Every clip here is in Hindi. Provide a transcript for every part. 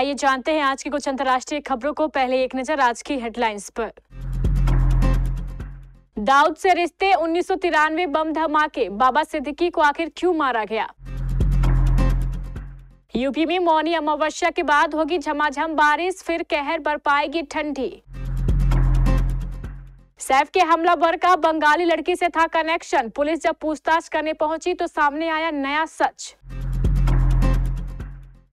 आइए जानते हैं आज की कुछ अंतर्राष्ट्रीय खबरों को। पहले एक नजर आज की हेडलाइंस पर। दाऊद से रिश्ते 1993 बम धमाके, बाबा सिद्दीकी को आखिर क्यों मारा गया? यूपी में मौनी अमावस्या के बाद होगी झमाझम बारिश, फिर कहर बरपाएगी ठंडी। सैफ के हमलावर का बंगाली लड़की से था कनेक्शन, पुलिस जब पूछताछ करने पहुंची तो सामने आया नया सच।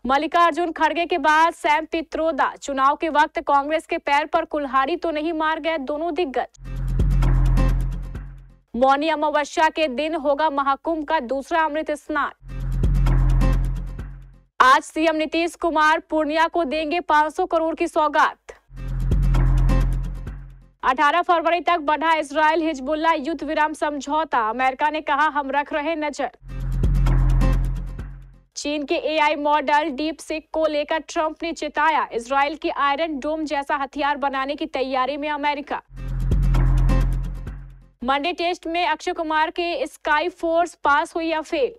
मल्लिकार्जुन खड़गे के बाद सैम पित्रोदा, चुनाव के वक्त कांग्रेस के पैर पर कुल्हाड़ी तो नहीं मार गए दोनों दिग्गज। मौनी अमावस्या के दिन होगा महाकुंभ का दूसरा अमृत स्नान। आज सीएम नीतीश कुमार पूर्णिया को देंगे 500 करोड़ की सौगात। 18 फरवरी तक बढ़ा इजरायल हिजबुल्लाह युद्ध विराम समझौता, अमेरिका ने कहा हम रख रहे नजर। चीन के एआई मॉडल डीप सिक को लेकर ट्रंप ने चिताया, इजरायल की आयरन डोम जैसा हथियार बनाने की तैयारी में अमेरिका। मंडे टेस्ट में अक्षय कुमार के स्काई फोर्स पास हुई या फेल।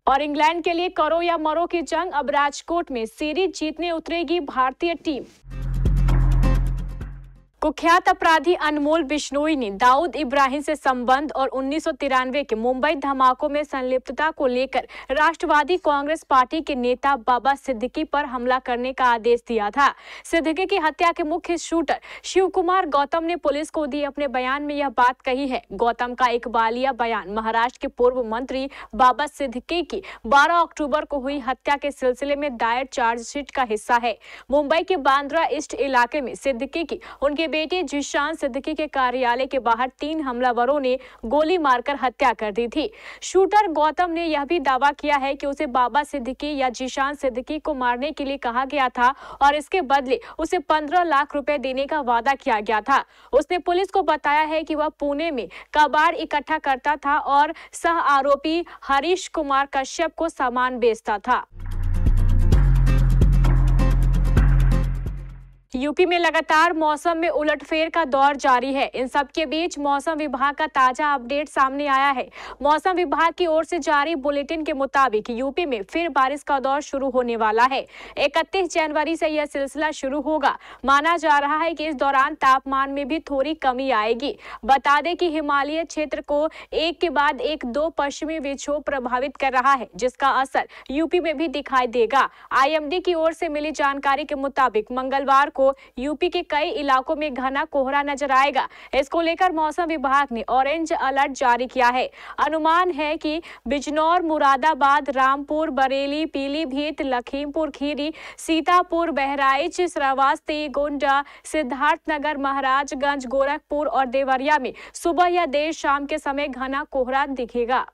और इंग्लैंड के लिए करो या मरो की जंग, अब राजकोट में सीरीज जीतने उतरेगी भारतीय टीम। कुख्यात अपराधी अनमोल बिश्नोई ने दाऊद इब्राहिम से संबंध और 1993 के मुंबई धमाकों में संलिप्तता को लेकर राष्ट्रवादी कांग्रेस पार्टी के नेता बाबा सिद्दीकी पर हमला करने का आदेश दिया था। सिद्दीकी की हत्या के मुख्य शूटर शिव कुमार गौतम ने पुलिस को दिए अपने बयान में यह बात कही है। गौतम का इकबालिया बयान महाराष्ट्र के पूर्व मंत्री बाबा सिद्दीकी की 12 अक्टूबर को हुई हत्या के सिलसिले में दायर चार्जशीट का हिस्सा है। मुंबई के बांद्रा ईस्ट इलाके में सिद्दीकी की उनके बेटे जिशान सिद्दीकी के कार्यालय के बाहर 3 हमलावरों ने गोली मारकर हत्या कर दी थी। शूटर गौतम ने यह भी दावा किया है कि उसे बाबा सिद्दीकी या जिशान सिद्दीकी को मारने के लिए कहा गया था और इसके बदले उसे 15 लाख रुपए देने का वादा किया गया था। उसने पुलिस को बताया है कि वह पुणे में कबाड़ इकट्ठा करता था और सह आरोपी हरीश कुमार कश्यप को सामान बेचता था। यूपी में लगातार मौसम में उलटफेर का दौर जारी है। इन सब के बीच मौसम विभाग का ताजा अपडेट सामने आया है। मौसम विभाग की ओर से जारी बुलेटिन के मुताबिक यूपी में फिर बारिश का दौर शुरू होने वाला है। 31 जनवरी से यह सिलसिला शुरू होगा। माना जा रहा है कि इस दौरान तापमान में भी थोड़ी कमी आएगी। बता दें कि हिमालय क्षेत्र को एक के बाद एक 2 पश्चिमी विक्षोभ प्रभावित कर रहा है, जिसका असर यूपी में भी दिखाई देगा। आईएमडी की ओर से मिली जानकारी के मुताबिक मंगलवार को यूपी के कई इलाकों में घना कोहरा नजर आएगा। इसको लेकर मौसम विभाग ने ऑरेंज अलर्ट जारी किया है। अनुमान है कि बिजनौर, मुरादाबाद, रामपुर, बरेली, पीलीभीत, लखीमपुर खीरी, सीतापुर, बहराइच, श्रावस्ती, गोंडा, सिद्धार्थनगर, महाराजगंज, गोरखपुर और देवरिया में सुबह या देर शाम के समय घना कोहरा दिखेगा।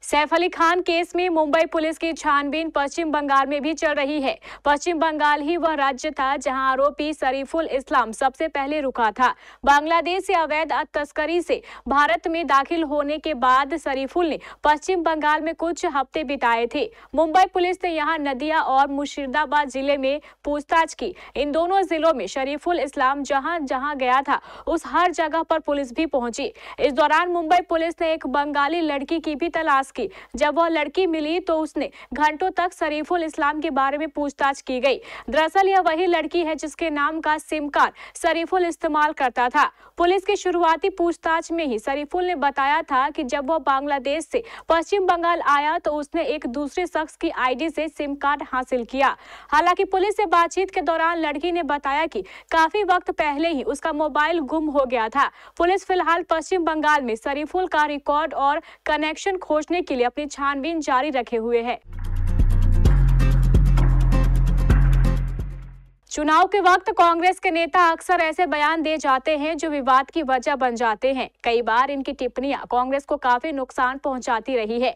सैफ अली खान केस में मुंबई पुलिस की छानबीन पश्चिम बंगाल में भी चल रही है। पश्चिम बंगाल ही वह राज्य था जहां आरोपी शरीफुल इस्लाम सबसे पहले रुका था। बांग्लादेश से अवैध तस्करी से भारत में दाखिल होने के बाद शरीफुल ने पश्चिम बंगाल में कुछ हफ्ते बिताए थे। मुंबई पुलिस ने यहां नदिया और मुर्शिदाबाद जिले में पूछताछ की। इन दोनों जिलों में शरीफुल इस्लाम जहां जहां गया था उस हर जगह पर पुलिस भी पहुंची। इस दौरान मुंबई पुलिस ने एक बंगाली लड़की की भी तलाश की। जब वह लड़की मिली तो उसने घंटों तक शरीफुल इस्लाम के बारे में पूछताछ की गई। दरअसल यह वही लड़की है जिसके नाम का सिम कार्ड शरीफुल इस्तेमाल करता था। पुलिस की शुरुआती पूछताछ में ही शरीफुल ने बताया था कि जब वह बांग्लादेश से पश्चिम बंगाल आया तो उसने एक दूसरे शख्स की आईडी से सिम कार्ड हासिल किया। हालांकि पुलिस से बातचीत के दौरान लड़की ने बताया कि काफी वक्त पहले ही उसका मोबाइल गुम हो गया था। पुलिस फिलहाल पश्चिम बंगाल में शरीफुल का रिकॉर्ड और कनेक्शन खोजने के लिए अपनी छानबीन जारी रखे हुए है। चुनाव के वक्त कांग्रेस के नेता अक्सर ऐसे बयान दे जाते हैं जो विवाद की वजह बन जाते हैं। कई बार इनकी टिप्पणियां कांग्रेस को काफी नुकसान पहुंचाती रही है।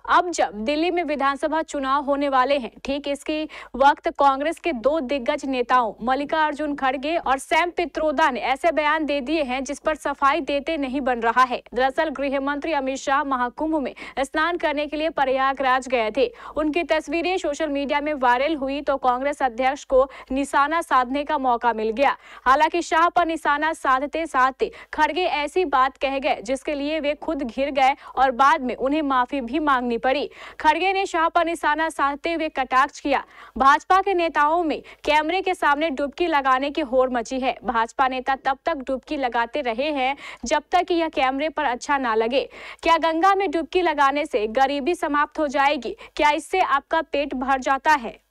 अब जब दिल्ली में विधानसभा चुनाव होने वाले हैं, ठीक इसके वक्त कांग्रेस के 2 दिग्गज नेताओं मल्लिकार्जुन खड़गे और सैम पित्रोदा ने ऐसे बयान दे दिए हैं जिस पर सफाई देते नहीं बन रहा है। दरअसल गृह मंत्री अमित शाह महाकुंभ में स्नान करने के लिए प्रयागराज गए थे। उनकी तस्वीरें सोशल मीडिया में वायरल हुई तो कांग्रेस अध्यक्ष को निशाना निशाना साधने का मौका मिल गया। हालांकि शाह पर निशाना साधते साधते खड़गे ऐसी बात कह गए जिसके लिए वे खुद घिर गए और बाद में उन्हें माफी भी मांगनी पड़ी। खड़गे ने शाह पर निशाना साधते हुए कटाक्ष किया। भाजपा के नेताओं में कैमरे के सामने डुबकी लगाने की होड़ मची है। भाजपा नेता तब तक डुबकी लगाते रहे हैं जब तक कि यह कैमरे पर अच्छा ना लगे। क्या गंगा में डुबकी लगाने से गरीबी समाप्त हो जाएगी? क्या इससे आपका पेट भर जाता है?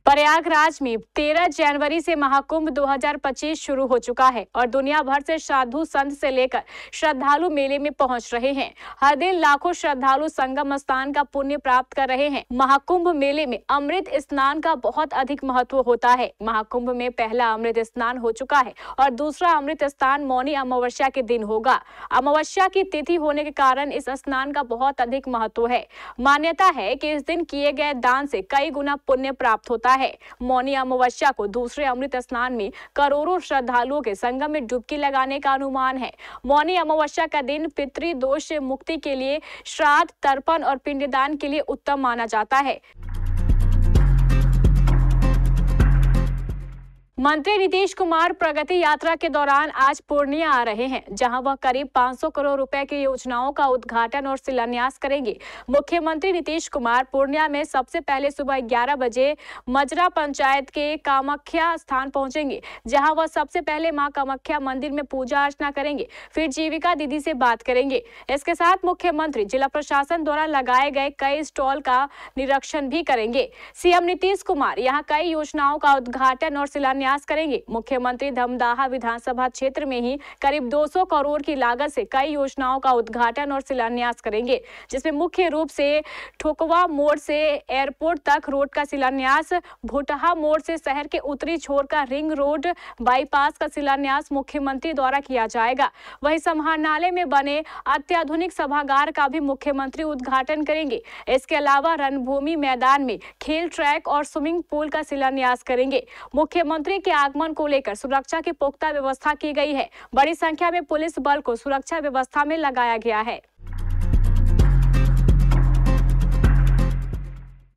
प्रयागराज में 13 जनवरी से महाकुंभ 2025 शुरू हो चुका है और दुनिया भर से साधु संत से लेकर श्रद्धालु मेले में पहुंच रहे हैं। हर दिन लाखों श्रद्धालु संगम स्नान का पुण्य प्राप्त कर रहे हैं। महाकुंभ मेले में अमृत स्नान का बहुत अधिक महत्व होता है। महाकुंभ में पहला अमृत स्नान हो चुका है और दूसरा अमृत स्नान मौनी अमावस्या के दिन होगा। अमावस्या की तिथि होने के कारण इस स्नान का बहुत अधिक महत्व है। मान्यता है कि इस दिन किए गए दान से कई गुना पुण्य प्राप्त होता है। मौनी अमावस्या को दूसरे अमृत स्नान में करोड़ों श्रद्धालुओं के संगम में डुबकी लगाने का अनुमान है। मौनी अमावस्या का दिन पितृदोष से मुक्ति के लिए, श्राद्ध, तर्पण और पिंडदान के लिए उत्तम माना जाता है। मंत्री नीतीश कुमार प्रगति यात्रा के दौरान आज पूर्णिया आ रहे हैं, जहां वह करीब 500 करोड़ रुपए की योजनाओं का उद्घाटन और शिलान्यास करेंगे। मुख्यमंत्री नीतीश कुमार पूर्णिया में सबसे पहले सुबह 11 बजे मजरा पंचायत के कामाख्या स्थान पहुंचेंगे, जहां वह सबसे पहले मां कामाख्या मंदिर में पूजा अर्चना करेंगे। फिर जीविका दीदी से बात करेंगे। इसके साथ मुख्यमंत्री जिला प्रशासन द्वारा लगाए गए कई स्टॉल का निरीक्षण भी करेंगे। सीएम नीतीश कुमार यहां कई योजनाओं का उद्घाटन और शिलान्यास करेंगे। मुख्यमंत्री धमदाहा विधानसभा क्षेत्र में ही करीब 200 करोड़ की लागत से कई योजनाओं का उद्घाटन और शिलान्यास करेंगे, जिसमें मुख्य रूप से ठोकवा मोड़ से एयरपोर्ट तक रोड का शिलान्यास, भुटहा मोड़ से शहर के उत्तरी छोर का रिंग रोड बाईपास का शिलान्यास मुख्यमंत्री द्वारा किया जाएगा। वहीं समाहरणालय में बने अत्याधुनिक सभागार का भी मुख्यमंत्री उद्घाटन करेंगे। इसके अलावा रणभूमि मैदान में खेल ट्रैक और स्विमिंग पूल का शिलान्यास करेंगे। मुख्यमंत्री के आगमन को लेकर सुरक्षा की पुख्ता व्यवस्था की गई है। बड़ी संख्या में पुलिस बल को सुरक्षा व्यवस्था में लगाया गया है।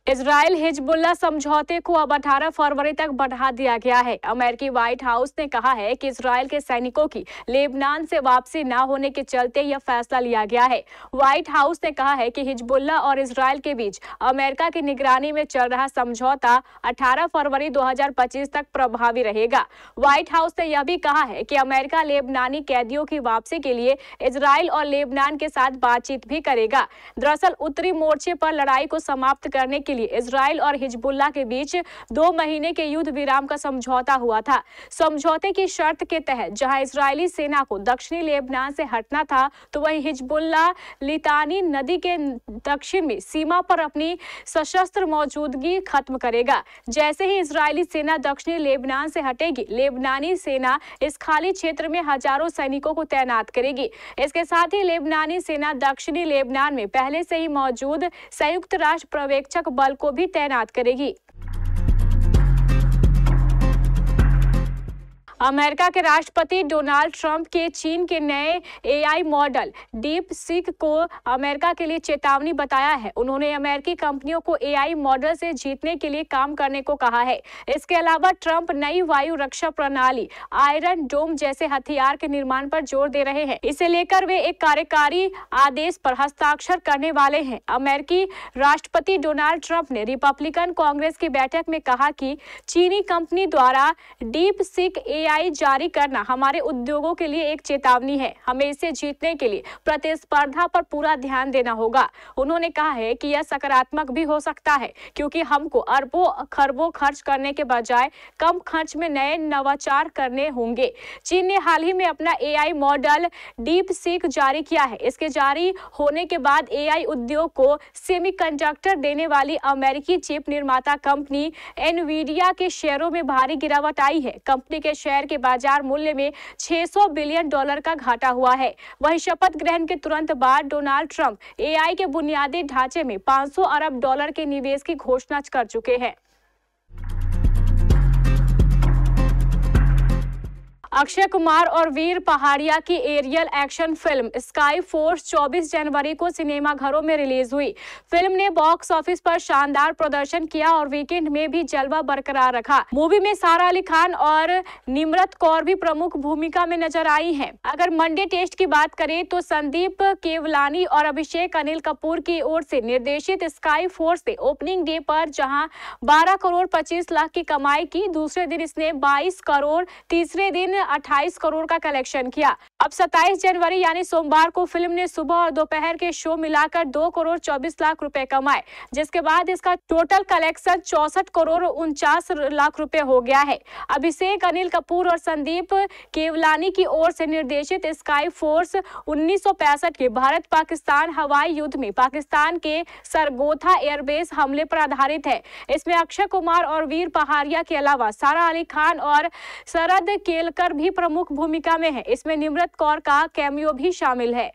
इजराइल हिजबुल्लाह समझौते को अब 18 फरवरी तक बढ़ा दिया गया है। अमेरिकी व्हाइट हाउस ने कहा है कि इजराइल के सैनिकों की लेबनान से वापसी न होने के चलते यह फैसला लिया गया है। व्हाइट हाउस ने कहा है कि हिजबुल्लाह और इजराइल के बीच अमेरिका की निगरानी में चल रहा समझौता 18 फरवरी 2025 तक प्रभावी रहेगा। व्हाइट हाउस ने यह भी कहा है कि अमेरिका लेबनानी कैदियों की वापसी के लिए इजराइल और लेबनान के साथ बातचीत भी करेगा। दरअसल उत्तरी मोर्चे पर लड़ाई को समाप्त करने के इजराइल और हिजबुल्लाह के बीच 2 महीने के युद्ध विराम का समझौता हुआ था। समझौते की शर्त के तहत जहां इजरायली सेना को दक्षिणी लेबनान से हटना था, तो वहीं हिजबुल्लाह लितानी नदी के दक्षिण में सीमा पर अपनी सशस्त्र मौजूदगी खत्म करेगा। जैसे ही इजरायली सेना दक्षिणी लेबनान से हटेगी, लेबनानी सेना इस खाली क्षेत्र में हजारों सैनिकों को तैनात करेगी। इसके साथ ही लेबनानी सेना दक्षिणी लेबनान में पहले से ही मौजूद संयुक्त राष्ट्र पर्यवेक्षक बल को भी तैनात करेगी। अमेरिका के राष्ट्रपति डोनाल्ड ट्रंप के चीन के नए एआई मॉडल डीप सीक को अमेरिका के लिए चेतावनी बताया है। उन्होंने अमेरिकी कंपनियों को एआई मॉडल से जीतने के लिए काम करने को कहा है। इसके अलावा ट्रंप नई वायु रक्षा प्रणाली आयरन डोम जैसे हथियार के निर्माण पर जोर दे रहे हैं। इसे लेकर वे एक कार्यकारी आदेश पर हस्ताक्षर करने वाले हैं। अमेरिकी राष्ट्रपति डोनाल्ड ट्रंप ने रिपब्लिकन कांग्रेस की बैठक में कहा कि चीनी कंपनी द्वारा डीप सीक एआई जारी करना हमारे उद्योगों के लिए एक चेतावनी है। हमें इसे जीतने के लिए प्रतिस्पर्धा पर पूरा ध्यान देना होगा। उन्होंने कहा है कि यह सकारात्मक भी हो सकता है, क्योंकि हमको अरबों खरबों खर्च करने के बजाय कम खर्च में नए नवाचार करने होंगे। चीन ने हाल ही में अपना एआई मॉडल डीप सीक जारी किया है। इसके जारी होने के बाद एआई उद्योग को सेमीकंडक्टर देने वाली अमेरिकी चिप निर्माता कंपनी एनवीडिया के शेयरों में भारी गिरावट आई है। कंपनी के शेयर के बाजार मूल्य में $600 बिलियन का घाटा हुआ है। वहीं शपथ ग्रहण के तुरंत बाद डोनाल्ड ट्रंप एआई के बुनियादी ढांचे में $500 अरब के निवेश की घोषणा कर चुके हैं। अक्षय कुमार और वीर पहाड़िया की aerial action film Sky Force 24 जनवरी को सिनेमाघरों में रिलीज हुई। फिल्म ने बॉक्स ऑफिस पर शानदार प्रदर्शन किया और वीकेंड में भी जलवा बरकरार रखा। मूवी में सारा अली खान और निम्रत कौर भी प्रमुख भूमिका में नजर आई हैं। अगर मंडे टेस्ट की बात करें तो संदीप केवलानी और अभिषेक अनिल कपूर की ओर से निर्देशित स्काई फोर्स ने ओपनिंग डे पर जहां 12 करोड़ 25 लाख की कमाई की, दूसरे दिन इसने 22 करोड़, तीसरे दिन 28 करोड़ का कलेक्शन किया। अब 27 जनवरी यानी सोमवार को फिल्म ने सुबह और दोपहर के शो मिलाकर 2 करोड़ 24 लाख रुपए कमाए, जिसके बाद इसका टोटल कलेक्शन 64 करोड़ 49 लाख रुपए हो गया है। अभिषेक अनिल कपूर और संदीप केवलानी की ओर से निर्देशित स्काई फोर्स 1965 के भारत पाकिस्तान हवाई युद्ध में पाकिस्तान के सरगोधा एयरबेस हमले पर आधारित है। इसमें अक्षय कुमार और वीर पहाड़िया के अलावा सारा अली खान और शरद केलकर भी प्रमुख भूमिका में है। इसमें निम्रत कौर का कैमियो भी शामिल है।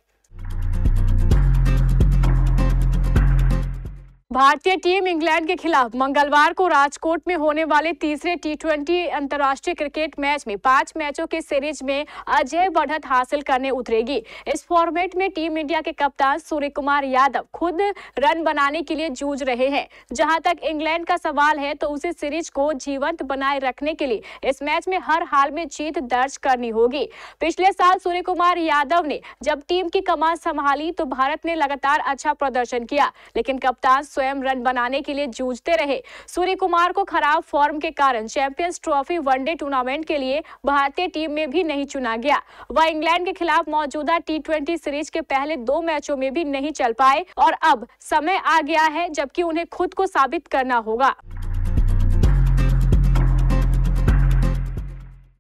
भारतीय टीम इंग्लैंड के खिलाफ मंगलवार को राजकोट में होने वाले तीसरे T20 अंतर्राष्ट्रीय क्रिकेट मैच में 5 मैचों के सीरीज में अजय बढ़त हासिल करने उतरेगी। इस फॉर्मेट में टीम इंडिया के कप्तान सूर्य कुमार यादव खुद रन बनाने के लिए जूझ रहे हैं। जहां तक इंग्लैंड का सवाल है तो उसे सीरीज को जीवंत बनाए रखने के लिए इस मैच में हर हाल में जीत दर्ज करनी होगी। पिछले साल सूर्य कुमार यादव ने जब टीम की कमान संभाली तो भारत ने लगातार अच्छा प्रदर्शन किया, लेकिन कप्तान स्वयं रन बनाने के लिए जूझते रहे। सूर्य कुमार को खराब फॉर्म के कारण चैंपियंस ट्रॉफी वनडे टूर्नामेंट के लिए भारतीय टीम में भी नहीं चुना गया। वह इंग्लैंड के खिलाफ मौजूदा T20 सीरीज के पहले 2 मैचों में भी नहीं चल पाए और अब समय आ गया है जबकि उन्हें खुद को साबित करना होगा।